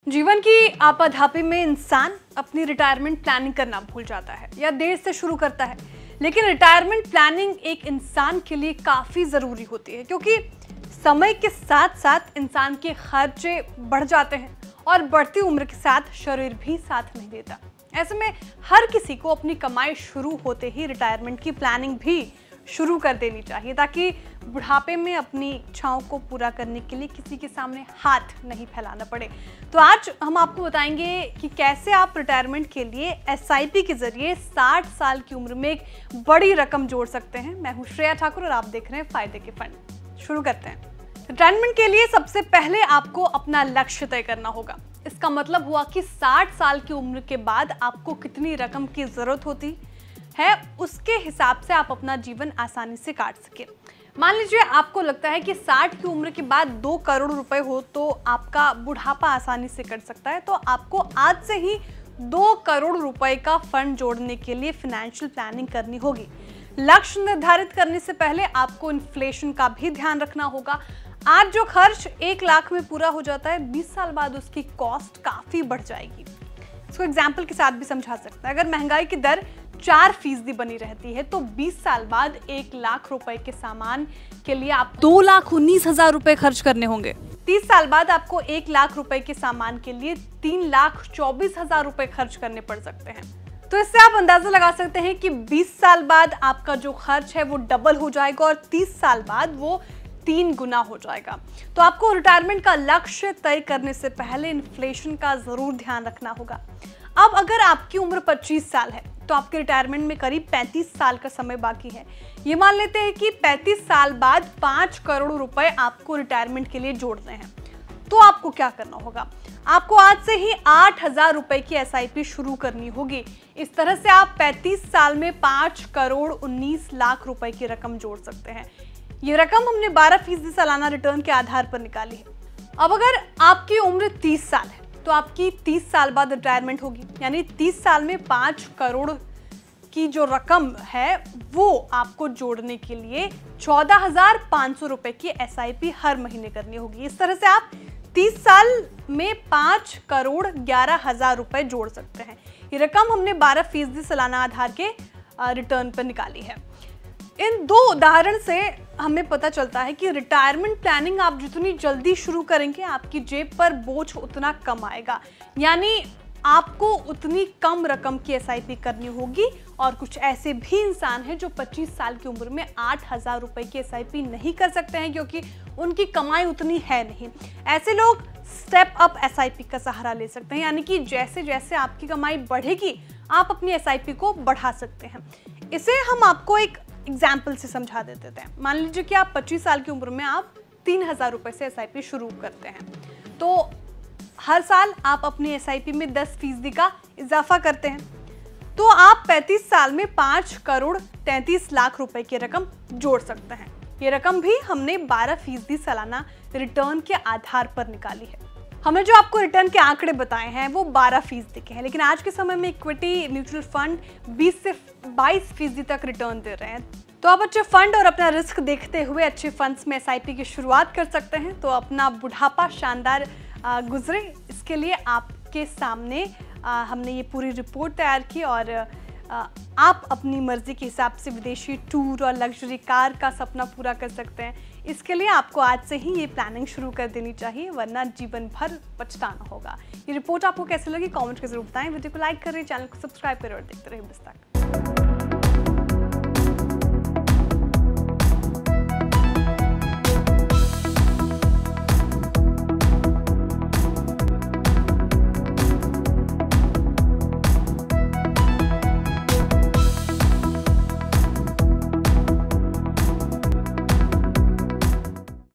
जीवन की आपाधापी में इंसान अपनी रिटायरमेंट प्लानिंग करना भूल जाता है या देर से शुरू करता है। लेकिन रिटायरमेंट प्लानिंग एक इंसान के लिए काफ़ी ज़रूरी होती है, क्योंकि समय के साथ साथ इंसान के खर्चे बढ़ जाते हैं और बढ़ती उम्र के साथ शरीर भी साथ नहीं देता। ऐसे में हर किसी को अपनी कमाई शुरू होते ही रिटायरमेंट की प्लानिंग भी शुरू कर देनी चाहिए, ताकि बुढ़ापे में अपनी इच्छाओं को पूरा करने के लिए किसी के सामने हाथ नहीं फैलाना पड़े। तो आज हम आपको बताएंगे कि कैसे आप रिटायरमेंट के लिए एसआईपी के जरिए 60 साल की उम्र में एक बड़ी रकम जोड़ सकते हैं। मैं हूं श्रेया ठाकुर और आप देख रहे हैं फायदे के फंड। शुरू करते हैं। रिटायरमेंट के लिए सबसे पहले आपको अपना लक्ष्य तय करना होगा। इसका मतलब हुआ कि 60 साल की उम्र के बाद आपको कितनी रकम की जरूरत होती है, उसके हिसाब से आप अपना जीवन आसानी से काट सके। मान लीजिए आपको लगता है कि 60 की उम्र के बाद 2 करोड़ रुपए हो तो आपका बुढ़ापा आसानी से कट सकता है, तो आपको आज से ही 2 करोड़ रुपए का फंड जोड़ने के लिए फाइनेंशियल प्लानिंग करनी होगी। लक्ष्य निर्धारित करने से पहले आपको इन्फ्लेशन का भी ध्यान रखना होगा। आज जो खर्च 1 लाख में पूरा हो जाता है, 20 साल बाद उसकी कॉस्ट काफी बढ़ जाएगी। इसको एग्जाम्पल के साथ भी समझा सकते हैं। अगर महंगाई की दर 4% बनी रहती है तो 20 साल बाद 1 लाख रुपए के सामान के लिए आप 2,19,000 रुपए खर्च करने होंगे। 30 साल बाद आपको 1 लाख रुपए के सामान के लिए 3,24,000 रुपए खर्च करने पड़ सकते हैं। तो इससे आप अंदाजा लगा सकते हैं कि 20 साल बाद आपका जो खर्च है वो डबल हो जाएगा और 30 साल बाद वो 3 गुना हो जाएगा। तो आपको रिटायरमेंट का लक्ष्य तय करने से पहले इन्फ्लेशन का जरूर ध्यान रखना होगा। अब अगर आपकी उम्र 25 साल है तो आपके रिटायरमेंट में करीब 35 साल का समय बाकी है। ये मान लेते हैं कि 35 साल बाद 5 करोड़ रुपए आपको रिटायरमेंट के लिए जोड़ने हैं। तो आपको क्या करना होगा? आपको आज से ही 8,000 रुपए की एसआईपी शुरू करनी होगी। इस तरह से आप 35 साल में 5 करोड़ 19 लाख रुपए की रकम जोड़ सकते हैं। ये रकम हमने 12% सालाना रिटर्न के आधार पर निकाली है। अब अगर आपकी उम्र 30 साल है तो आपकी 30 साल बाद रिटायरमेंट होगी, यानी 30 साल में 5 करोड़ की जो रकम है वो आपको जोड़ने के लिए 14,500 रुपए की एसआईपी हर महीने करनी होगी। इस तरह से आप 30 साल में 5 करोड़ 11,000 रुपए जोड़ सकते हैं। ये रकम हमने 12% सालाना आधार के रिटर्न पर निकाली है। इन 2 उदाहरण से हमें पता चलता है कि रिटायरमेंट प्लानिंग आप जितनी जल्दी शुरू करेंगे आपकी जेब पर बोझ उतना कम आएगा, यानी आपको उतनी कम रकम की एसआईपी करनी होगी। और कुछ ऐसे भी इंसान हैं जो 25 साल की उम्र में 8,000 रुपए की एसआईपी नहीं कर सकते हैं, क्योंकि उनकी कमाई उतनी है नहीं। ऐसे लोग स्टेप अप एसआईपी का सहारा ले सकते हैं, यानी कि जैसे जैसे आपकी कमाई बढ़ेगी आप अपनी एसआईपी को बढ़ा सकते हैं। इसे हम आपको एक एग्जाम्पल से समझा देते हैं। मान लीजिए कि आप 25 साल की उम्र में आप 3,000 रुपए से एसआईपी शुरू करते हैं, तो हर साल आप अपनी एसआईपी में 10% का इजाफा करते हैं, तो आप 35 साल में 5 करोड़ 33 लाख रुपए की रकम जोड़ सकते हैं। ये रकम भी हमने 12% सालाना रिटर्न के आधार पर निकाली है। हमने जो आपको रिटर्न के आंकड़े बताए हैं वो 12% के हैं, लेकिन आज के समय में इक्विटी म्यूचुअल फंड 20 से 22% तक रिटर्न दे रहे हैं। तो आप अच्छे फंड और अपना रिस्क देखते हुए अच्छे फंड्स में एसआईपी की शुरुआत कर सकते हैं, तो अपना बुढ़ापा शानदार गुजरे। इसके लिए आपके सामने हमने ये पूरी रिपोर्ट तैयार की और आप अपनी मर्जी के हिसाब से विदेशी टूर और लग्जरी कार का सपना पूरा कर सकते हैं। इसके लिए आपको आज से ही ये प्लानिंग शुरू कर देनी चाहिए, वरना जीवन भर पछताना होगा। ये रिपोर्ट आपको कैसे लगी कमेंट करके जरूर बताएं। वीडियो को लाइक करें, चैनल को सब्सक्राइब करें और देखते रहिए बस तक।